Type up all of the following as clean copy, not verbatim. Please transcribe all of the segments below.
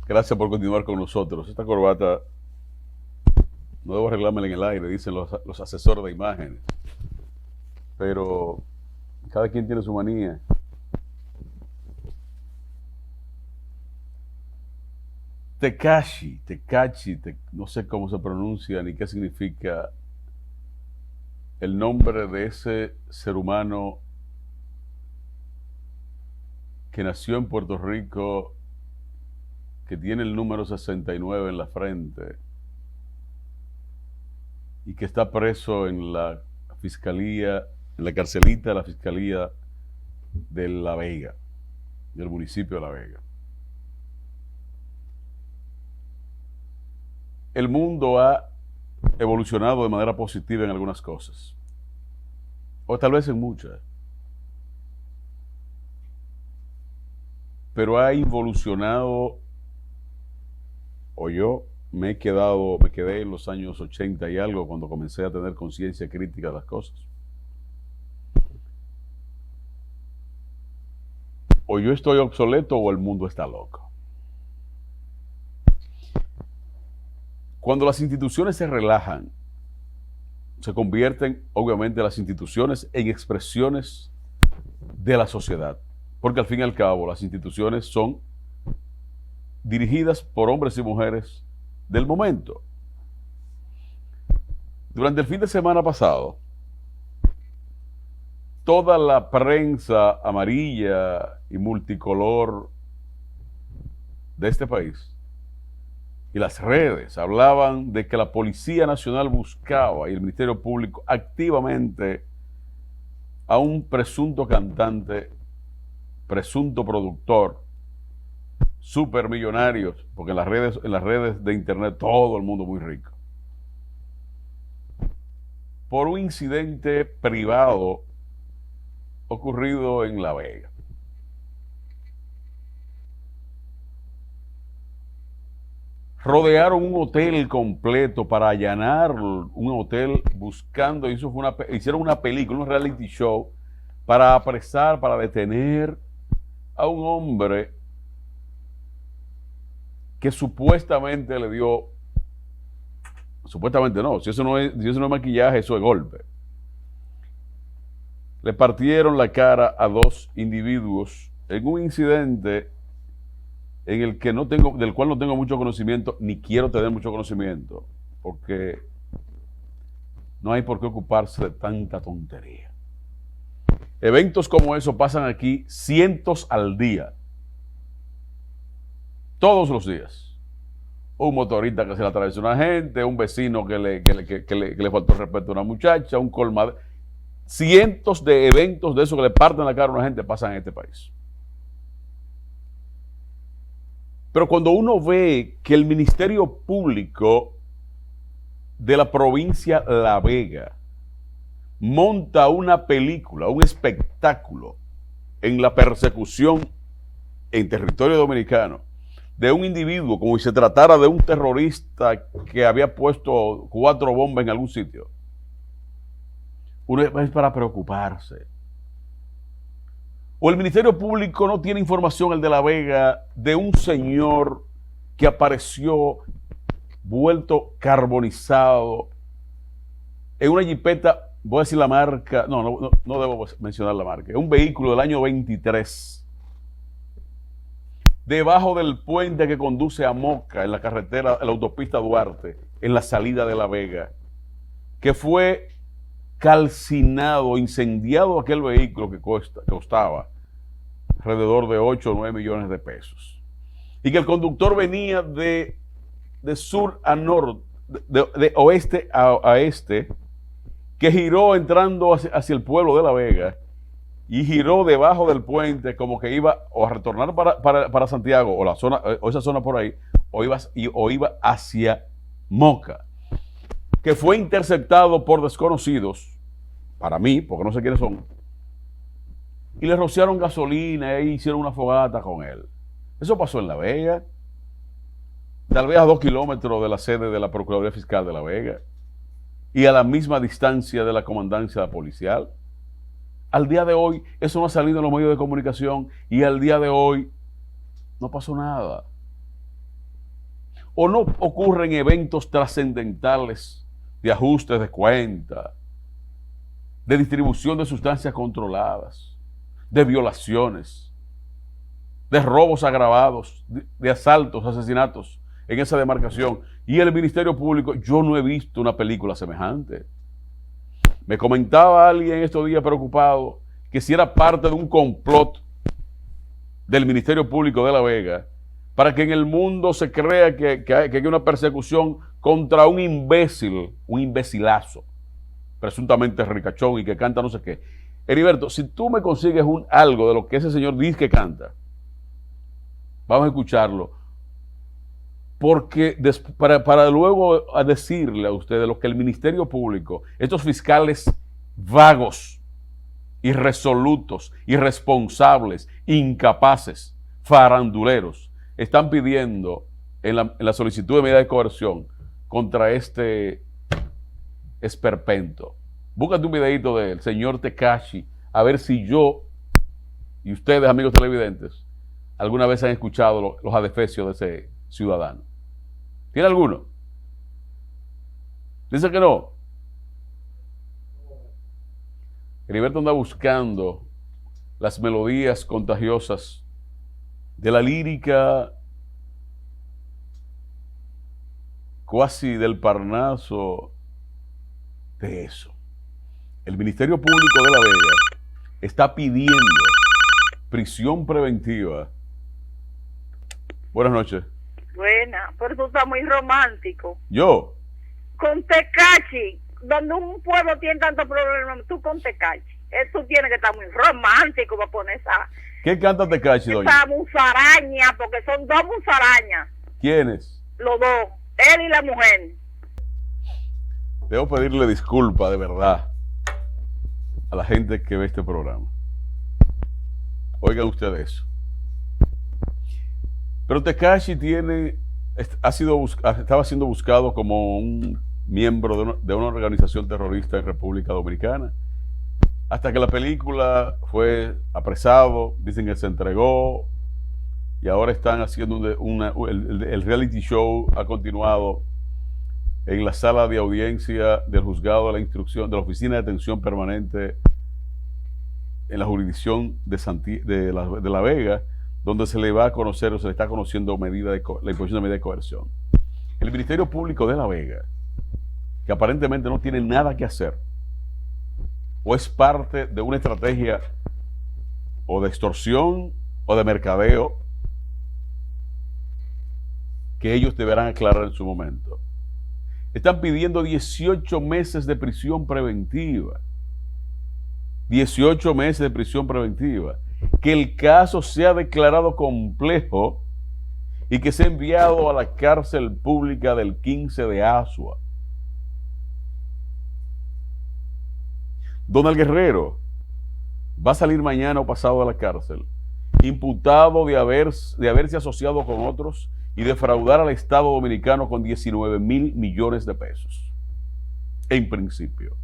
Gracias por continuar con nosotros. Esta corbata no debo arreglármela en el aire, dicen los asesores de imágenes. Pero cada quien tiene su manía. No sé cómo se pronuncia ni qué significa el nombre de ese ser humano que nació en Puerto Rico, que tiene el número 69 en la frente y que está preso en la fiscalía, en la carcelita de la fiscalía de La Vega, del municipio de La Vega. El mundo ha evolucionado de manera positiva en algunas cosas, o tal vez en muchas, pero ha evolucionado, o yo me quedé en los años 80 y algo cuando comencé a tener conciencia crítica de las cosas. O yo estoy obsoleto o el mundo está loco. Cuando las instituciones se relajan, se convierten obviamente las instituciones en expresiones de la sociedad, porque al fin y al cabo las instituciones son dirigidas por hombres y mujeres del momento. Durante el fin de semana pasado, toda la prensa amarilla y multicolor de este país y las redes hablaban de que la Policía Nacional buscaba y el Ministerio Público activamente a un presunto cantante, presunto productor, supermillonarios, porque en las redes de internet todo el mundo muy rico, por un incidente privado ocurrido en La Vega. Rodearon un hotel completo para allanar un hotel buscando, hicieron una película, un reality show para apresar, para detener a un hombre que supuestamente le dio, supuestamente no, si eso no es maquillaje, eso es golpe. Le partieron la cara a dos individuos en un incidente en el que del cual no tengo mucho conocimiento, ni quiero tener mucho conocimiento, porque no hay por qué ocuparse de tanta tontería. Eventos como eso pasan aquí cientos al día, todos los días. Un motorista que se le atravesó a una gente, un vecino que le faltó el respeto a una muchacha, un colmado. Cientos de eventos de eso que le parten la cara a una gente pasan en este país. Pero cuando uno ve que el Ministerio Público de la provincia La Vega monta una película, un espectáculo en la persecución en territorio dominicano de un individuo como si se tratara de un terrorista que había puesto 4 bombas en algún sitio, uno es para preocuparse. O el Ministerio Público no tiene información, el de La Vega, de un señor que apareció vuelto carbonizado en una jipeta, voy a decir la marca, no debo mencionar la marca, es un vehículo del año 23, debajo del puente que conduce a Moca, en la carretera, en la autopista Duarte, en la salida de La Vega, que fue calcinado, incendiado aquel vehículo que costaba alrededor de 8 o 9 millones de pesos. Y que el conductor venía de sur a norte, de oeste a este, que giró entrando hacia el pueblo de La Vega y giró debajo del puente como que iba o a retornar para Santiago o la zona, o esa zona por ahí, o iba hacia Moca, que fue interceptado por desconocidos, para mí, porque no sé quiénes son, y le rociaron gasolina e hicieron una fogata con él. Eso pasó en La Vega, tal vez a 2 kilómetros de la sede de la Procuraduría Fiscal de La Vega y a la misma distancia de la comandancia policial. Al día de hoy, eso no ha salido en los medios de comunicación y al día de hoy no pasó nada. o no ocurren eventos trascendentales de ajustes de cuenta, de distribución de sustancias controladas, de violaciones, de robos agravados, de asaltos, asesinatos en esa demarcación. Y el Ministerio Público, yo no he visto una película semejante. Me comentaba alguien estos días preocupado que si era parte de un complot del Ministerio Público de La Vega para que en el mundo se crea que hay una persecución contra un imbécil, un imbecilazo, presuntamente ricachón y que canta no sé qué. Heriberto, si tú me consigues algo de lo que ese señor dice que canta, vamos a escucharlo, porque para luego a decirle a ustedes lo que el Ministerio Público, estos fiscales vagos, irresolutos, irresponsables, incapaces, faranduleros, están pidiendo en la solicitud de medida de coerción contra este esperpento. Búscate un videito del señor Tekashi, a ver si yo y ustedes, amigos televidentes, alguna vez han escuchado los adefesios de ese ciudadano. ¿Tiene alguno? Dice que no. Heriberto anda buscando las melodías contagiosas de la lírica cuasi del Parnaso de eso. El Ministerio Público de La Vega está pidiendo prisión preventiva. Buenas noches. Buena, pero tú estás muy romántico. ¿Yo? Con Tekashi, donde un pueblo tiene tantos problemas, tú con Tekashi. Tú tienes que estar muy romántico para poner esa... ¿Qué canta Tekashi, doña? Esa musaraña, porque son dos musarañas. ¿Quiénes? Los dos, él y la mujer. Debo pedirle disculpas de verdad a la gente que ve este programa. Oigan ustedes eso. Pero Tekashi estaba siendo buscado como un miembro de una organización terrorista en República Dominicana. Hasta que la película fue apresado, dicen que se entregó, y ahora están haciendo el reality show ha continuado en la sala de audiencia del juzgado de la instrucción de la Oficina de Atención Permanente en la jurisdicción de La Vega, donde se le va a conocer o se le está conociendo la imposición de medida de coerción. El Ministerio Público de La Vega, que aparentemente no tiene nada que hacer, o es parte de una estrategia o de extorsión o de mercadeo que ellos deberán aclarar en su momento. Están pidiendo 18 meses de prisión preventiva. 18 meses de prisión preventiva. Que el caso sea declarado complejo y que sea enviado a la cárcel pública del 15 de Asua. Donald Guerrero va a salir mañana o pasado de la cárcel, imputado de haberse asociado con otros y defraudar al Estado Dominicano con 19,000 millones de pesos. En principio.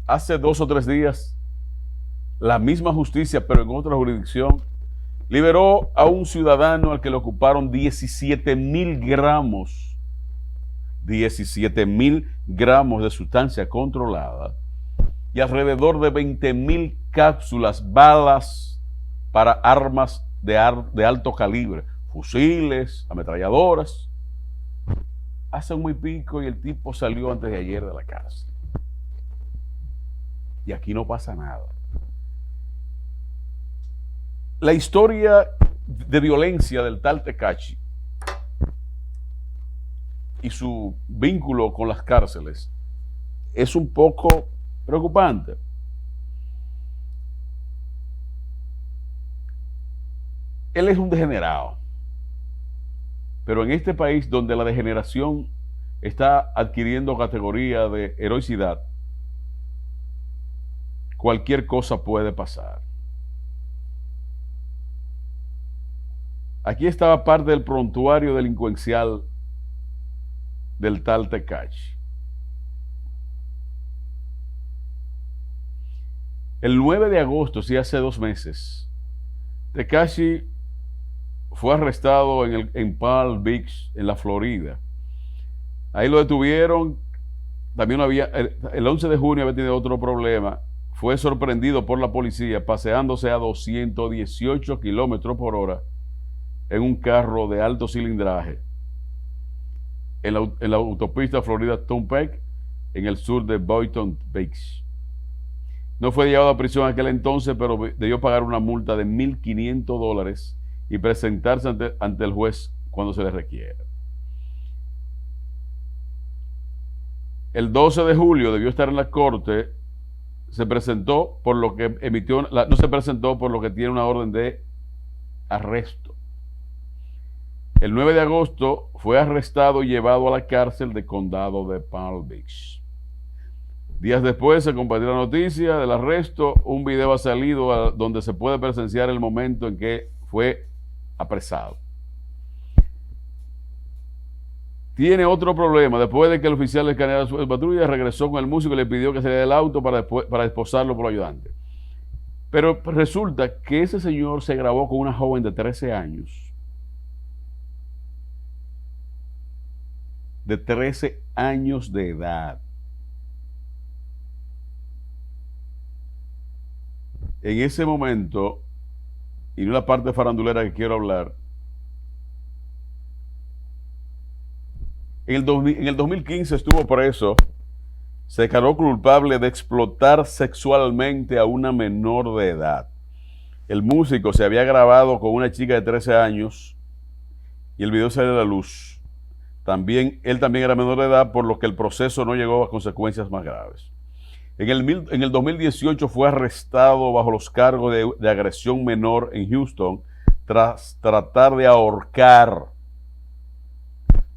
Hace 2 o 3 días, la misma justicia, pero en otra jurisdicción, liberó a un ciudadano al que le ocuparon 17,000 gramos. 17,000 gramos de sustancia controlada y alrededor de 20,000 cápsulas, balas para armas de alto calibre, fusiles, ametralladoras. Hace muy pico y el tipo salió antes de ayer de la cárcel. Y aquí no pasa nada. La historia de violencia del tal Tekashi y su vínculo con las cárceles es un poco preocupante. Él es un degenerado, pero en este país donde la degeneración está adquiriendo categoría de heroicidad, cualquier cosa puede pasar. Aquí estaba parte del prontuario delincuencial del tal Tekashi. El 9 de agosto, sí, hace 2 meses, Tekashi fue arrestado en Palm Beach, en la Florida. Ahí lo detuvieron. También el 11 de junio había tenido otro problema. Fue sorprendido por la policía paseándose a 218 kilómetros por hora en un carro de alto cilindraje en la autopista Florida Turnpike, en el sur de Boynton Beach. No fue llevado a prisión en aquel entonces, pero debió pagar una multa de $1,500 y presentarse ante el juez cuando se le requiera. El 12 de julio debió estar en la corte. Se presentó por lo que no se presentó por lo que tiene una orden de arresto. El 9 de agosto fue arrestado y llevado a la cárcel del condado de Palm Beach. Días después se compartió la noticia del arresto. Un video ha salido donde se puede presenciar el momento en que fue apresado. Tiene otro problema. Después de que el oficial escaneara su patrulla, regresó con el músico y le pidió que saliera del auto para esposarlo por ayudante. Pero resulta que ese señor se grabó con una joven de 13 años. De 13 años de edad. En ese momento, y no la parte farandulera que quiero hablar, en el 2015 estuvo preso, se declaró culpable de explotar sexualmente a una menor de edad. El músico se había grabado con una chica de 13 años y el video salió a la luz. Él también era menor de edad, por lo que el proceso no llegó a consecuencias más graves. En el 2018 fue arrestado bajo los cargos de agresión menor en Houston tras tratar de ahorcar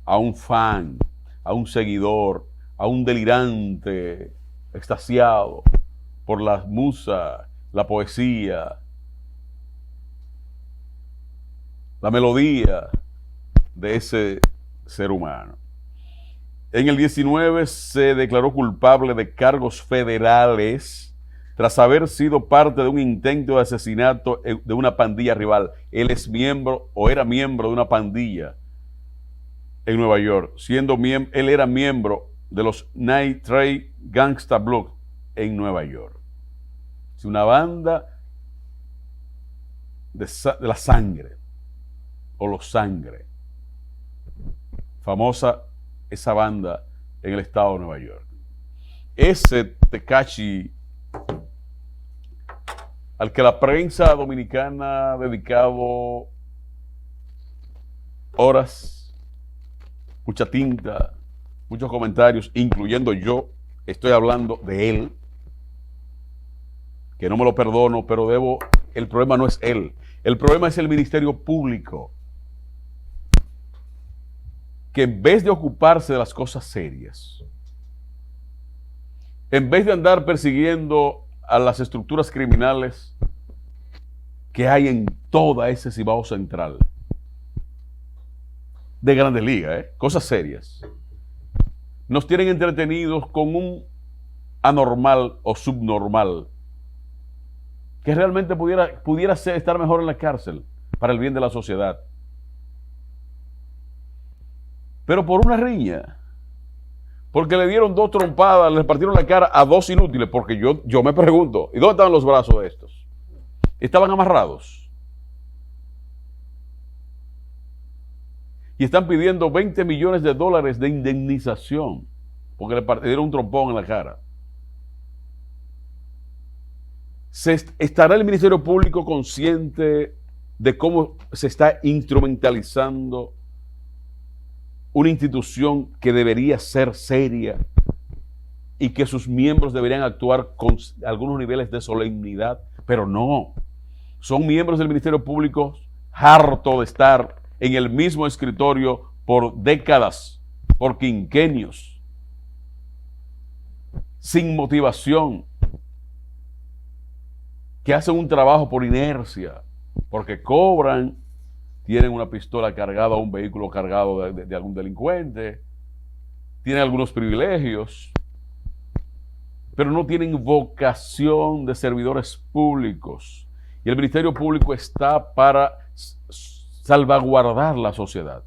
a un fan, a un seguidor, a un delirante extasiado por la musa, la poesía, la melodía de ese ser humano. En el 19 se declaró culpable de cargos federales tras haber sido parte de un intento de asesinato de una pandilla rival. Él es miembro o era miembro de una pandilla en Nueva York, él era miembro de los Night Train Gangsta Blood en Nueva York. Es una banda de la sangre o los sangre. Famosa esa banda en el estado de Nueva York. Ese Tekashi, al que la prensa dominicana ha dedicado horas, mucha tinta, muchos comentarios, incluyendo yo, estoy hablando de él, que no me lo perdono, pero el problema no es él, el problema es el Ministerio Público, que en vez de ocuparse de las cosas serias, en vez de andar persiguiendo a las estructuras criminales que hay en toda ese Cibao Central, de Grandes Ligas, cosas serias, nos tienen entretenidos con un anormal o subnormal que realmente pudiera estar mejor en la cárcel para el bien de la sociedad. Pero por una riña, porque le dieron 2 trompadas, le partieron la cara a 2 inútiles, porque yo me pregunto, ¿y dónde estaban los brazos de estos? ¿Estaban amarrados? Y están pidiendo $20 millones de indemnización, porque le dieron un trompón en la cara. ¿Estará el Ministerio Público consciente de cómo se está instrumentalizando una institución que debería ser seria y que sus miembros deberían actuar con algunos niveles de solemnidad? Pero no, son miembros del Ministerio Público hartos de estar en el mismo escritorio por décadas, por quinquenios, sin motivación, que hacen un trabajo por inercia, porque cobran, tienen una pistola cargada o un vehículo cargado de algún delincuente, tienen algunos privilegios, pero no tienen vocación de servidores públicos. Y el Ministerio Público está para salvaguardar la sociedad.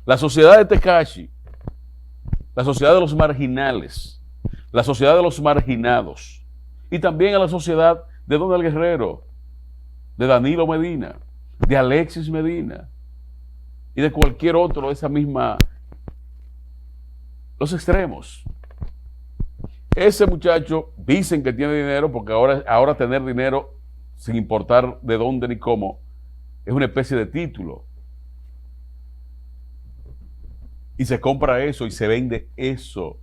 La sociedad de Tekashi, la sociedad de los marginales, la sociedad de los marginados y también a la sociedad de Don el Guerrero, de Danilo Medina, de Alexis Medina y de cualquier otro de esa misma, los extremos. Ese muchacho dicen que tiene dinero porque ahora tener dinero sin importar de dónde ni cómo es una especie de título. Y se compra eso y se vende eso.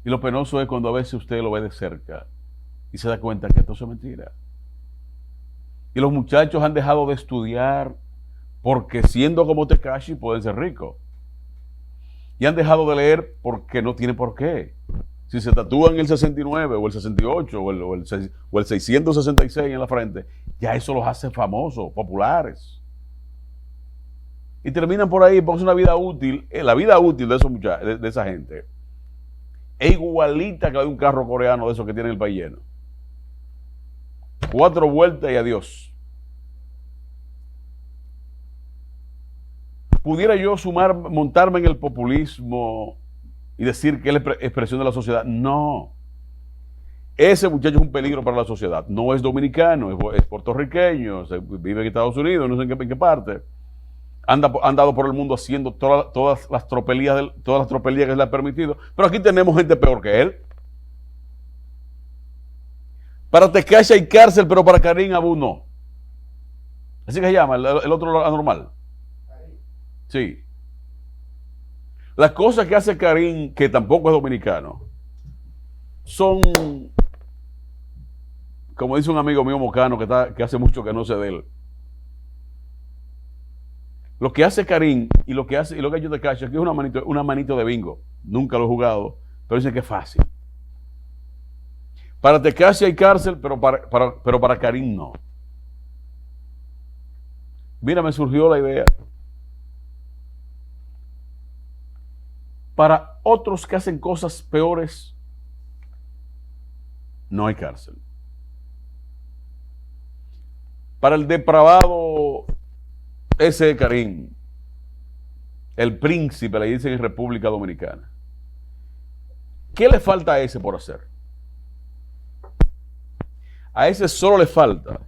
Y lo penoso es cuando a veces usted lo ve de cerca y se da cuenta que esto es mentira. Y los muchachos han dejado de estudiar porque siendo como Tekashi pueden ser ricos. Y han dejado de leer porque no tiene por qué. Si se tatúan el 69 o el 68 o el 666 en la frente, ya eso los hace famosos, populares. Y terminan por ahí, porque es una vida útil. La vida útil de esos muchachos, de esa gente, es igualita que la de un carro coreano de esos que tiene el país lleno. 4 vueltas y adiós. ¿Pudiera yo montarme en el populismo y decir que es la expresión de la sociedad? No. Ese muchacho es un peligro para la sociedad. No es dominicano, es puertorriqueño, vive en Estados Unidos, no sé en qué parte. Han andado por el mundo haciendo todas las tropelías que le ha permitido. Pero aquí tenemos gente peor que él. Para Tekashi hay cárcel, pero para Karim Abu no. Así que se llama, el otro anormal. Sí. Las cosas que hace Karim, que tampoco es dominicano, son, como dice un amigo mío mocano que hace mucho que no sé de él. Lo que hace Karim y lo que ha hecho Tekashi aquí es una manito de bingo. Nunca lo he jugado, pero dicen que es fácil. Para Tekashi hay cárcel, pero para Karim no. Mira, me surgió la idea. Para otros que hacen cosas peores, no hay cárcel. Para el depravado, ese Karim, el príncipe, le dicen en República Dominicana. ¿Qué le falta a ese por hacer? A ese solo le falta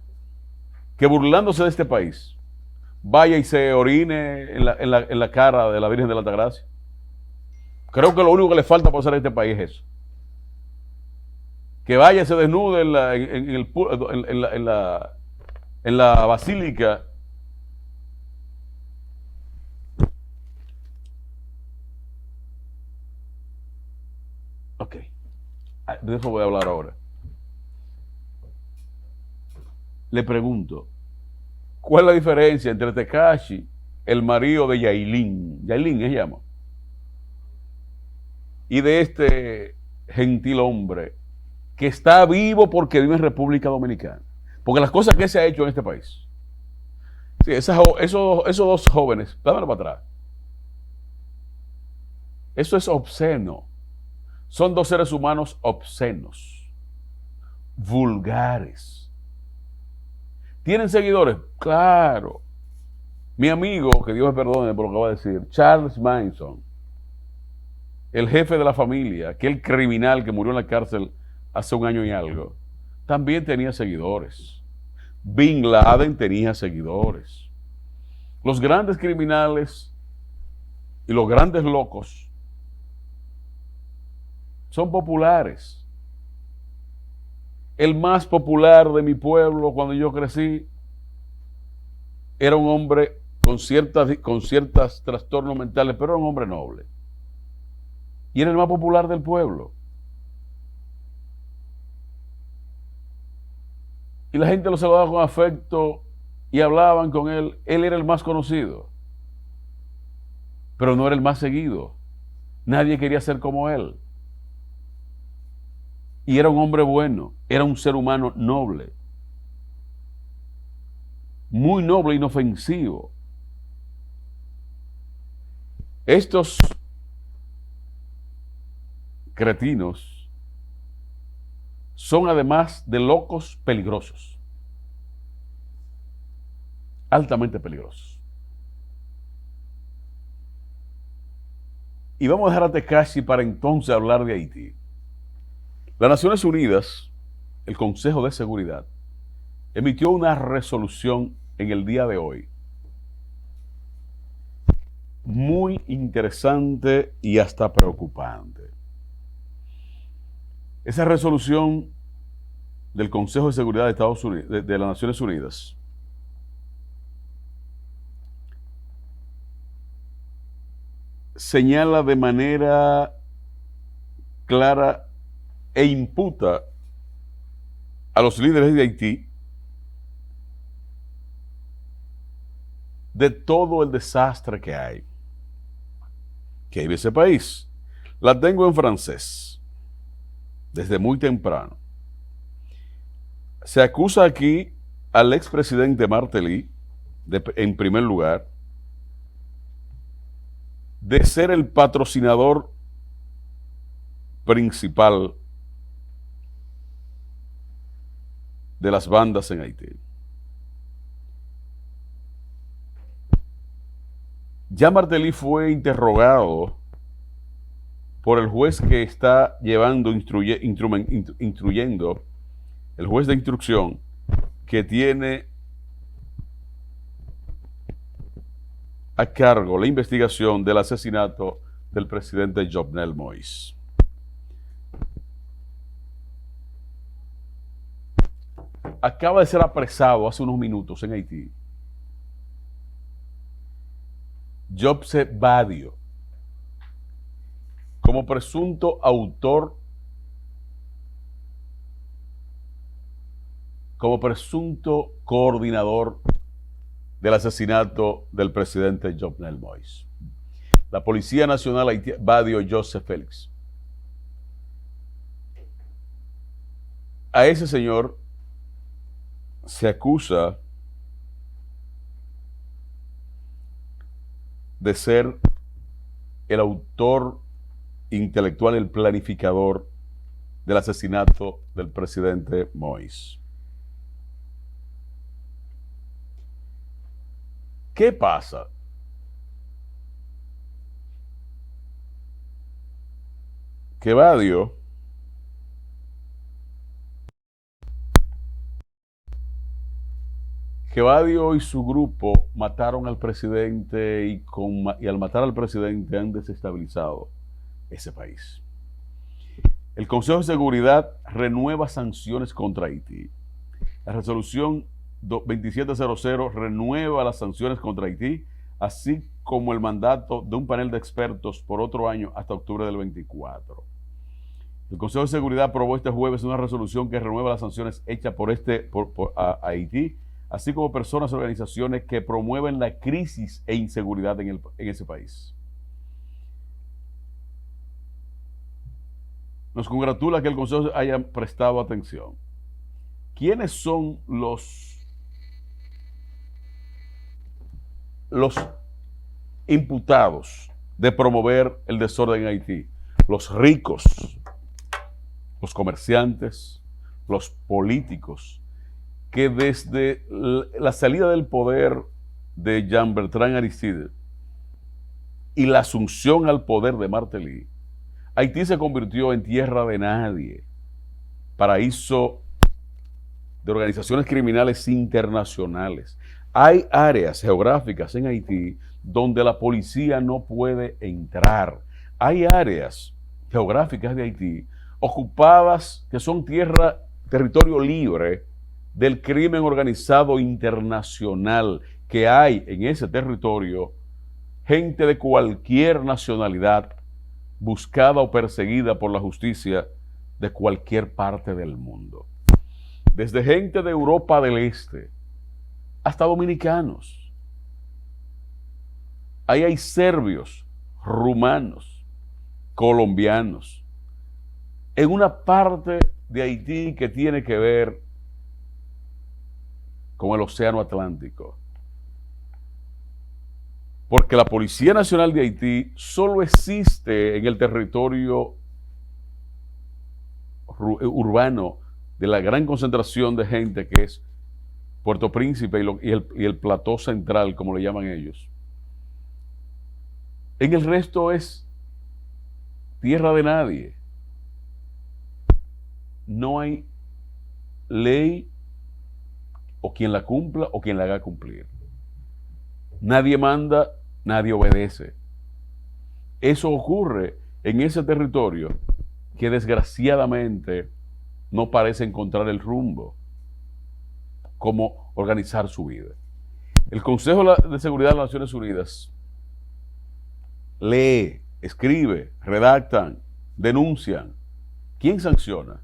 que, burlándose de este país, vaya y se orine en la cara de la Virgen de la Altagracia. Creo que lo único que le falta por hacer a este país es eso. Que vaya y se desnude en la basílica. Ok, de eso voy a hablar ahora. Le pregunto, ¿cuál es la diferencia entre Tekashi, el marido de Yailin? Yailin se llama. Y de este gentil hombre que está vivo porque vive en República Dominicana. Porque las cosas que se ha hecho en este país. Sí, esos dos jóvenes, dámelo para atrás. Eso es obsceno. Son dos seres humanos obscenos, vulgares. ¿Tienen seguidores? Claro. Mi amigo, que Dios me perdone por lo que va a decir, Charles Manson, el jefe de la familia, aquel criminal que murió en la cárcel hace 1 año y algo, también tenía seguidores. Bin Laden tenía seguidores. Los grandes criminales y los grandes locos son populares. El más popular de mi pueblo cuando yo crecí era un hombre con ciertos trastornos mentales, pero era un hombre noble. Y era el más popular del pueblo. Y la gente lo saludaba con afecto y hablaban con él. Él era el más conocido, pero no era el más seguido. Nadie quería ser como él. Y era un hombre bueno, era un ser humano noble. Muy noble e inofensivo. Estos cretinos son, además de locos, peligrosos. altamente peligrosos. Y vamos a dejar a Tekashi para entonces hablar de Haití. Las Naciones Unidas, el Consejo de Seguridad, emitió una resolución en el día de hoy muy interesante y hasta preocupante. Esa resolución del Consejo de Seguridad de Estados Unidos, de las Naciones Unidas, señala de manera clara e imputa a los líderes de Haití de todo el desastre que hay en ese país. La tengo en francés, desde muy temprano. Se acusa aquí al expresidente Martelly, en primer lugar, de ser el patrocinador principal de las bandas en Haití. Ya Martelly fue interrogado por el juez que está instruyendo, el juez de instrucción que tiene a cargo la investigación del asesinato del presidente Jovenel Moïse. Acaba de ser apresado hace unos minutos en Haití Joseph Badio como presunto autor, como presunto coordinador del asesinato del presidente Jovenel Moïse. La Policía Nacional haitiana, Badio Joseph Félix. A ese señor se acusa de ser el autor intelectual, el planificador del asesinato del presidente Moïse. ¿Qué pasa? Que Badio y su grupo mataron al presidente y al matar al presidente han desestabilizado ese país. El Consejo de Seguridad renueva sanciones contra Haití. La resolución 2700 renueva las sanciones contra Haití, así como el mandato de un panel de expertos por otro año hasta octubre del 24. El Consejo de Seguridad aprobó este jueves una resolución que renueva las sanciones hechas a Haití, así como personas y organizaciones que promueven la crisis e inseguridad en ese país. Nos congratula que el Consejo haya prestado atención. ¿Quiénes son los imputados de promover el desorden en Haití? Los ricos, los comerciantes, los políticos, que desde la salida del poder de Jean-Bertrand Aristide y la asunción al poder de Martelly, Haití se convirtió en tierra de nadie, paraíso de organizaciones criminales internacionales. Hay áreas geográficas en Haití donde la policía no puede entrar. Hay áreas geográficas de Haití ocupadas que son territorio libre del crimen organizado internacional, que hay en ese territorio gente de cualquier nacionalidad buscada o perseguida por la justicia de cualquier parte del mundo. Desde gente de Europa del Este hasta dominicanos. Ahí hay serbios, rumanos, colombianos, en una parte de Haití que tiene que ver con el Océano Atlántico. Porque la Policía Nacional de Haití solo existe en el territorio urbano de la gran concentración de gente que es Puerto Príncipe y el plató central, como le llaman ellos. En el resto es tierra de nadie. No hay ley o quien la cumpla o quien la haga cumplir. Nadie manda, nadie obedece. Eso ocurre en ese territorio que desgraciadamente no parece encontrar el rumbo, cómo organizar su vida. El Consejo de Seguridad de las Naciones Unidas lee, escribe, redactan, denuncian. ¿Quién sanciona?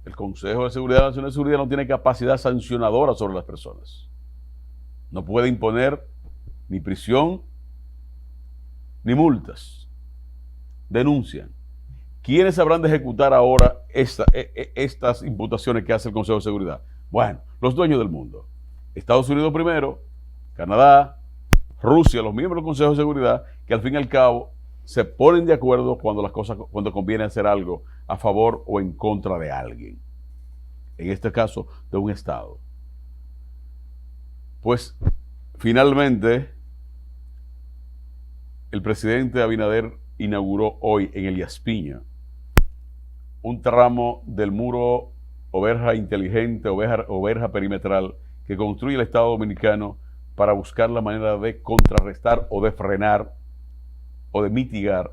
El Consejo de Seguridad de las Naciones Unidas no tiene capacidad sancionadora sobre las personas. No puede imponer ni prisión ni multas. Denuncian. ¿Quiénes habrán de ejecutar ahora estas imputaciones que hace el Consejo de Seguridad? Bueno, los dueños del mundo. Estados Unidos primero, Canadá, Rusia, los miembros del Consejo de Seguridad, que al fin y al cabo se ponen de acuerdo cuando conviene hacer algo a favor o en contra de alguien. En este caso, de un Estado. Pues, finalmente, el presidente Abinader inauguró hoy en Elías Piña un tramo del muro o verja inteligente o verja perimetral que construye el Estado Dominicano para buscar la manera de contrarrestar o de frenar o de mitigar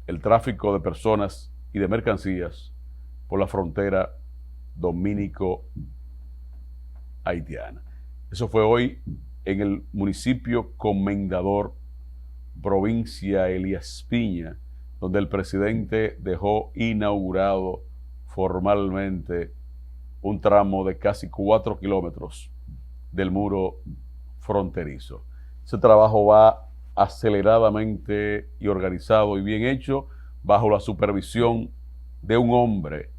el tráfico de personas y de mercancías por la frontera dominico-haitiana. Eso fue hoy en el municipio Comendador, provincia Elías Piña, donde el presidente dejó inaugurado formalmente un tramo de casi 4 kilómetros del muro fronterizo. Ese trabajo va aceleradamente y organizado y bien hecho bajo la supervisión de un hombre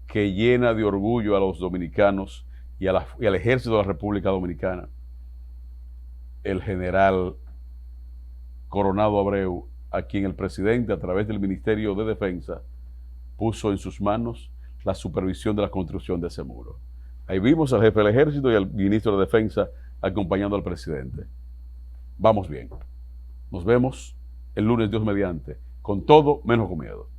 que llena de orgullo a los dominicanos y al ejército de la República Dominicana, el general Coronado Abreu, a quien el presidente, a través del Ministerio de Defensa, puso en sus manos la supervisión de la construcción de ese muro. Ahí vimos al jefe del ejército y al ministro de Defensa acompañando al presidente. Vamos bien. Nos vemos el lunes, Dios mediante, con todo menos con miedo.